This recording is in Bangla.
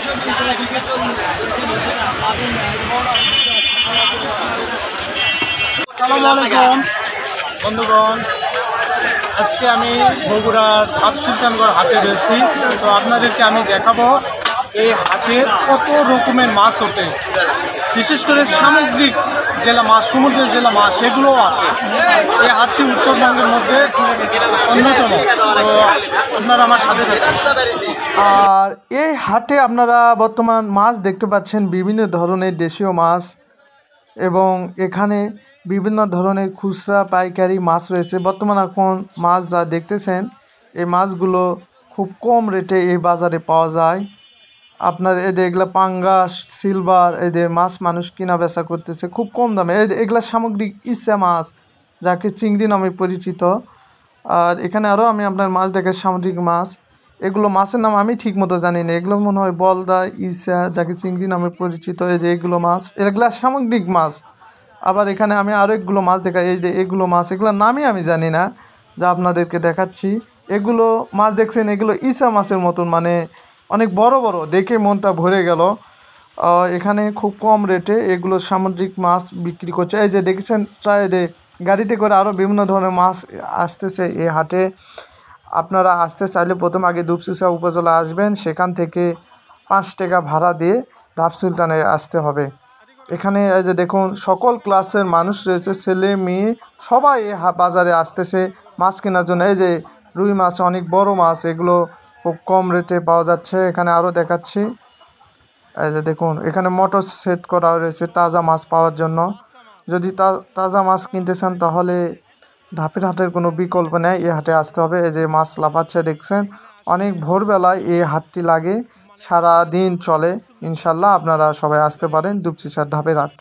আসসালামু আলাইকুম বন্ধুগণ, আজকে আমি বগুড়ার ধাপ সুলতানগড় হাটে রয়েছি। তো আপনাদেরকে আমি দেখাবো এই হাটে কত রকমের মাছ ওঠে, বিশেষ করে সামুদ্রিক জেলা মাছ, সমুদ্রের জেলা মাছ সেগুলোও আছে। এই হাটটি উত্তরবঙ্গের মধ্যে অন্যতম। তো আপনারা আমার সাথে থাকুন। আর এই হাটে আপনারা বর্তমান মাছ দেখতে পাচ্ছেন, বিভিন্ন ধরনের দেশীয় মাছ, এবং এখানে বিভিন্ন ধরনের খুচরা পাইকারি মাছ রয়েছে। বর্তমান এখন মাছ যা দেখতেছেন, এই মাছগুলো খুব কম রেটে এই বাজারে পাওয়া যায়। আপনার এদের এগুলা পাঙ্গাস, সিলভার, এদের মাছ মানুষ কিনা বেচা করতেছে খুব কম দামে। এগুলা সামুদ্রিক ইচ্ছা মাছ, যাকে চিংড়ি নামে পরিচিত। আর এখানে আরও আমি আপনার মাছ দেখে সামুদ্রিক মাছ, এগুলো মাছের নাম আমি ঠিক মতো জানি না। এগুলো মনে হয় বলদা, ইসা, যাকে চিংড়ি নামে পরিচিত। এই যে এগুলো মাছ, এগুলো সামুদ্রিক মাছ। আবার এখানে আমি আরও একগুলো মাছ দেখা, এই যে এগুলো মাছ, এগুলোর নামই আমি জানি না, যা আপনাদেরকে দেখাচ্ছি। এগুলো মাছ দেখছেন, এগুলো ইসা মাছের মতন, মানে অনেক বড় বড়, দেখে মনটা ভরে গেল। এখানে খুব কম রেটে এগুলো সামুদ্রিক মাছ বিক্রি করছে। এই যে দেখেছেন, প্রায় গাড়িতে করে আরও বিভিন্ন ধরনের মাছ আসতেছে এই হাটে। আপনারা আসতে চাইলে প্রথম আগে দুপসিসা উপজেলা আসবেন, সেখান থেকে 5 টাকা ভাড়া দিয়ে ধাপ সুলতানে আসতে হবে। এখানে এই যে দেখুন, সকল ক্লাসের মানুষ রয়েছে, ছেলে মেয়ে সবাই এই বাজারে আসতেছে মাছ কেনার জন্য। এই যে রুই মাছ, অনেক বড় মাছ, এগুলো খুব কম রেটে পাওয়া যাচ্ছে। এখানে আরও দেখাচ্ছি, এই যে দেখুন, এখানে মোটর সেট করা রয়েছে তাজা মাছ পাওয়ার জন্য। যদি তাজা মাছ কিনতে চান তাহলে ধাপের হাটের কোনো বিকল্প নেই, এই হাটে আসতে হবে। এই যে মাছ লাফাচ্ছে দেখছেন, অনেক ভোরবেলায় এই হাটটি লাগে, সারা দিন চলে। ইনশাল্লাহ আপনারা সবাই আসতে পারেন দুপসিসার ধাপের হাট।